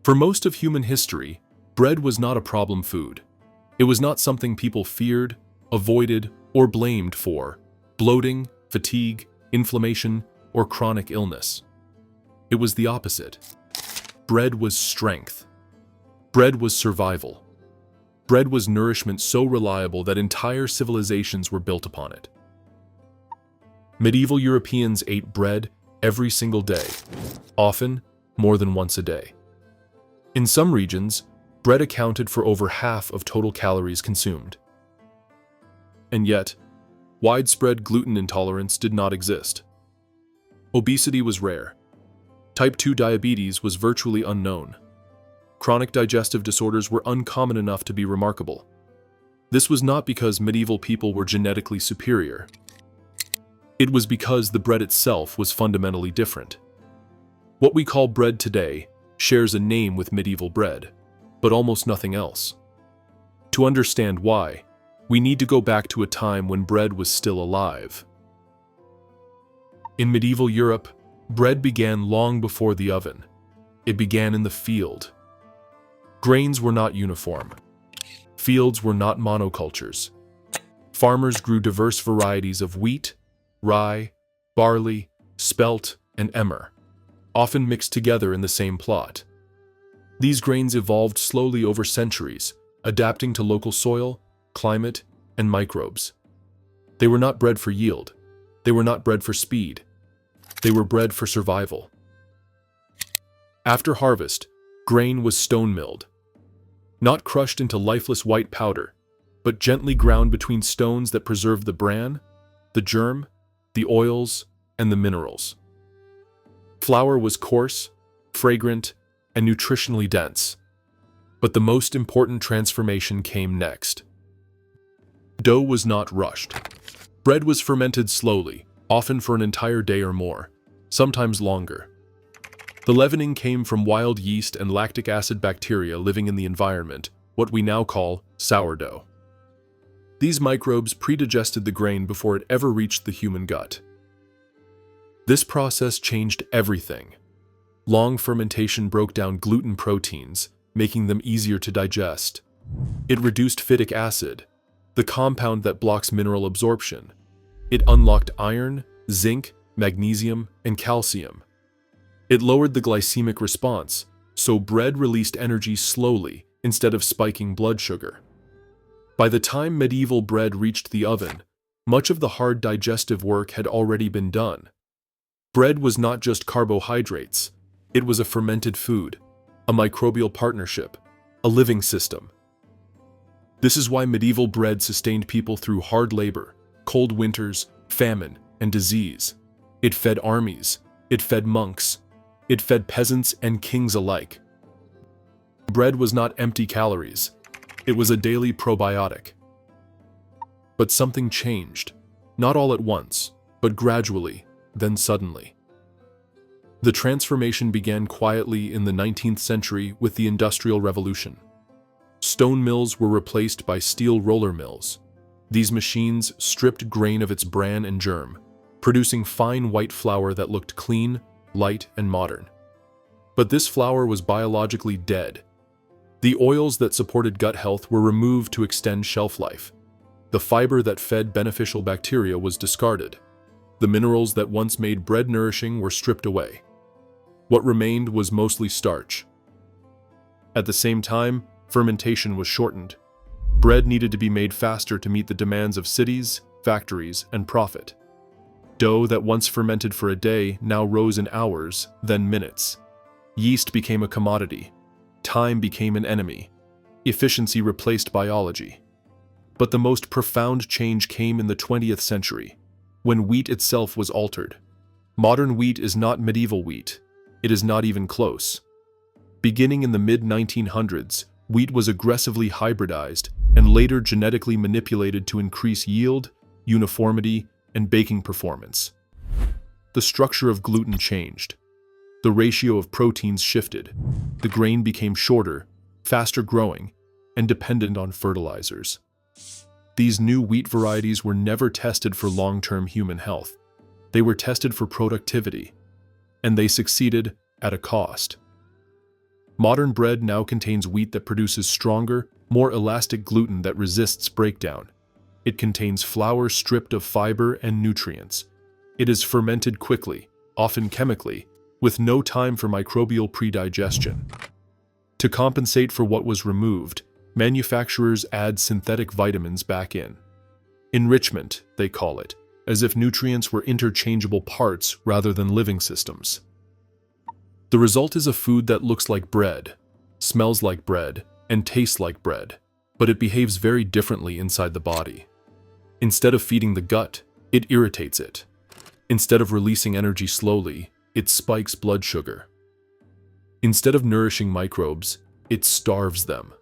For most of human history, bread was not a problem food. It was not something people feared, avoided, or blamed for bloating, fatigue, inflammation, or chronic illness. It was the opposite. Bread was strength. Bread was survival. Bread was nourishment so reliable that entire civilizations were built upon it. Medieval Europeans ate bread every single day, often more than once a day. In some regions, bread accounted for over half of total calories consumed. And yet, widespread gluten intolerance did not exist. Obesity was rare. Type 2 diabetes was virtually unknown. Chronic digestive disorders were uncommon enough to be remarkable. This was not because medieval people were genetically superior. It was because the bread itself was fundamentally different. What we call bread today shares a name with medieval bread, but almost nothing else. To understand why, we need to go back to a time when bread was still alive. In medieval Europe, bread began long before the oven. It began in the field. Grains were not uniform. Fields were not monocultures. Farmers grew diverse varieties of wheat, rye, barley, spelt, and emmer, often mixed together in the same plot. These grains evolved slowly over centuries, adapting to local soil, climate, and microbes. They were not bred for yield. They were not bred for speed. They were bred for survival. After harvest, grain was stone-milled, not crushed into lifeless white powder, but gently ground between stones that preserved the bran, the germ, the oils, and the minerals. Flour was coarse, fragrant, and nutritionally dense. But the most important transformation came next. Dough was not rushed. Bread was fermented slowly, often for an entire day or more, sometimes longer. The leavening came from wild yeast and lactic acid bacteria living in the environment, what we now call sourdough. These microbes predigested the grain before it ever reached the human gut. This process changed everything. Long fermentation broke down gluten proteins, making them easier to digest. It reduced phytic acid, the compound that blocks mineral absorption. It unlocked iron, zinc, magnesium, and calcium. It lowered the glycemic response, so bread released energy slowly instead of spiking blood sugar. By the time medieval bread reached the oven, much of the hard digestive work had already been done. Bread was not just carbohydrates, it was a fermented food, a microbial partnership, a living system. This is why medieval bread sustained people through hard labor, cold winters, famine, and disease. It fed armies, it fed monks, it fed peasants and kings alike. Bread was not empty calories, it was a daily probiotic. But something changed, not all at once, but gradually, then suddenly. The transformation began quietly in the 19th century with the Industrial Revolution. Stone mills were replaced by steel roller mills. These machines stripped grain of its bran and germ, producing fine white flour that looked clean, light, and modern. But this flour was biologically dead. The oils that supported gut health were removed to extend shelf life. The fiber that fed beneficial bacteria was discarded. The minerals that once made bread nourishing were stripped away. What remained was mostly starch. At the same time, fermentation was shortened. Bread needed to be made faster to meet the demands of cities, factories, and profit. Dough that once fermented for a day now rose in hours, then minutes. Yeast became a commodity. Time became an enemy. Efficiency replaced biology. But the most profound change came in the 20th century, when wheat itself was altered. Modern wheat is not medieval wheat. It is not even close. Beginning in the mid-1900s, wheat was aggressively hybridized and later genetically manipulated to increase yield, uniformity, and baking performance. The structure of gluten changed. The ratio of proteins shifted. The grain became shorter, faster growing, and dependent on fertilizers. These new wheat varieties were never tested for long-term human health. They were tested for productivity, and they succeeded at a cost. Modern bread now contains wheat that produces stronger, more elastic gluten that resists breakdown. It contains flour stripped of fiber and nutrients. It is fermented quickly, often chemically, with no time for microbial predigestion. To compensate for what was removed, manufacturers add synthetic vitamins back in. Enrichment, they call it, as if nutrients were interchangeable parts rather than living systems. The result is a food that looks like bread, smells like bread, and tastes like bread, but it behaves very differently inside the body. Instead of feeding the gut, it irritates it. Instead of releasing energy slowly, it spikes blood sugar. Instead of nourishing microbes, it starves them.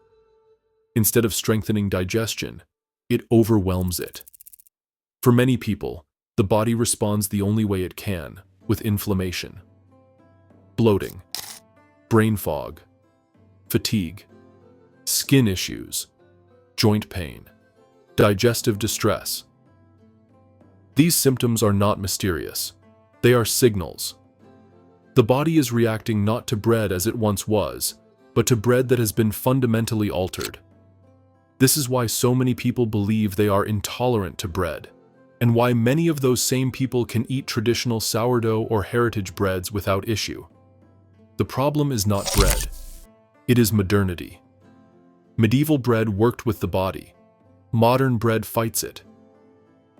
Instead of strengthening digestion, it overwhelms it. For many people, the body responds the only way it can, with inflammation, bloating, brain fog, fatigue, skin issues, joint pain, digestive distress. These symptoms are not mysterious. They are signals. The body is reacting not to bread as it once was, but to bread that has been fundamentally altered. This is why so many people believe they are intolerant to bread, and why many of those same people can eat traditional sourdough or heritage breads without issue. The problem is not bread. It is modernity. Medieval bread worked with the body. Modern bread fights it.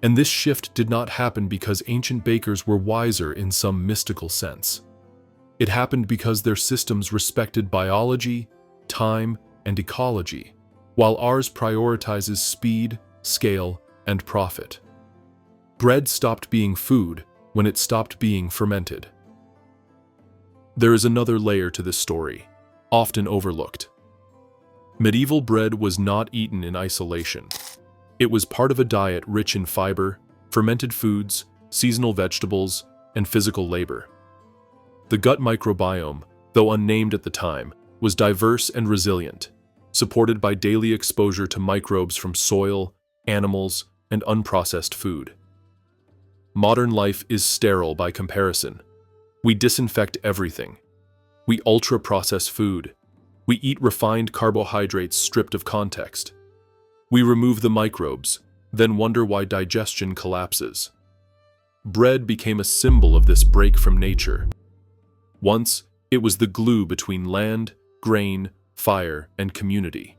And this shift did not happen because ancient bakers were wiser in some mystical sense. It happened because their systems respected biology, time, and ecology, while ours prioritizes speed, scale, and profit. Bread stopped being food when it stopped being fermented. There is another layer to this story, often overlooked. Medieval bread was not eaten in isolation. It was part of a diet rich in fiber, fermented foods, seasonal vegetables, and physical labor. The gut microbiome, though unnamed at the time, was diverse and resilient, supported by daily exposure to microbes from soil, animals, and unprocessed food. Modern life is sterile by comparison. We disinfect everything. We ultra-process food. We eat refined carbohydrates stripped of context. We remove the microbes, then wonder why digestion collapses. Bread became a symbol of this break from nature. Once, it was the glue between land, grain, fire, and community.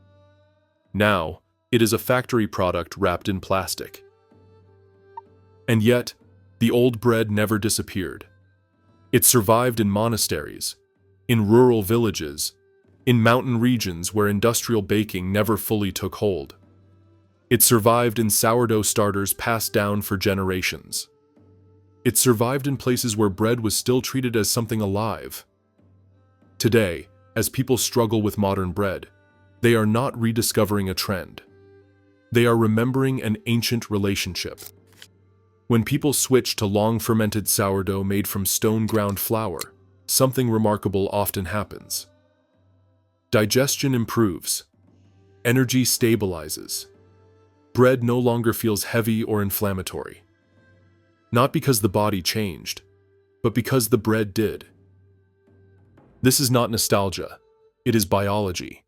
Now, it is a factory product wrapped in plastic. And yet, the old bread never disappeared. It survived in monasteries, in rural villages, in mountain regions where industrial baking never fully took hold. It survived in sourdough starters passed down for generations. It survived in places where bread was still treated as something alive. Today, as people struggle with modern bread, they are not rediscovering a trend. They are remembering an ancient relationship. When people switch to long-fermented sourdough made from stone-ground flour, something remarkable often happens. Digestion improves. Energy stabilizes. Bread no longer feels heavy or inflammatory. Not because the body changed, but because the bread did. This is not nostalgia, it is biology.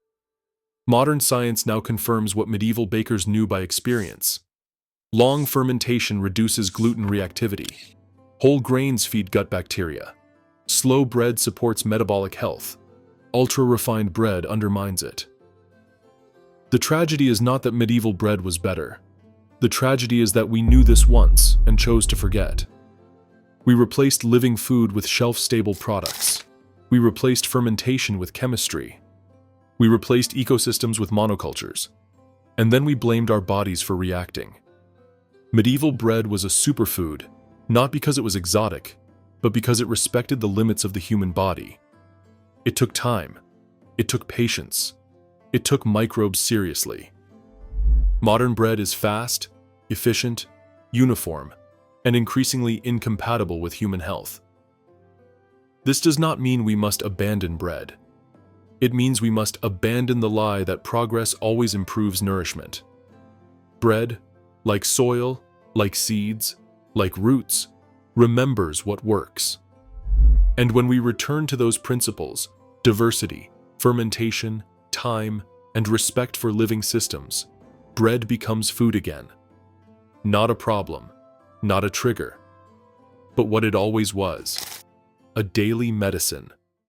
Modern science now confirms what medieval bakers knew by experience. Long fermentation reduces gluten reactivity. Whole grains feed gut bacteria. Slow bread supports metabolic health. Ultra-refined bread undermines it. The tragedy is not that medieval bread was better. The tragedy is that we knew this once and chose to forget. We replaced living food with shelf-stable products. We replaced fermentation with chemistry. We replaced ecosystems with monocultures. And then we blamed our bodies for reacting. Medieval bread was a superfood, not because it was exotic, but because it respected the limits of the human body. It took time. It took patience. It took microbes seriously. Modern bread is fast, efficient, uniform, and increasingly incompatible with human health. This does not mean we must abandon bread. It means we must abandon the lie that progress always improves nourishment. Bread, like soil, like seeds, like roots, remembers what works. And when we return to those principles, diversity, fermentation, time, and respect for living systems, bread becomes food again. Not a problem, not a trigger, but what it always was: a daily medicine.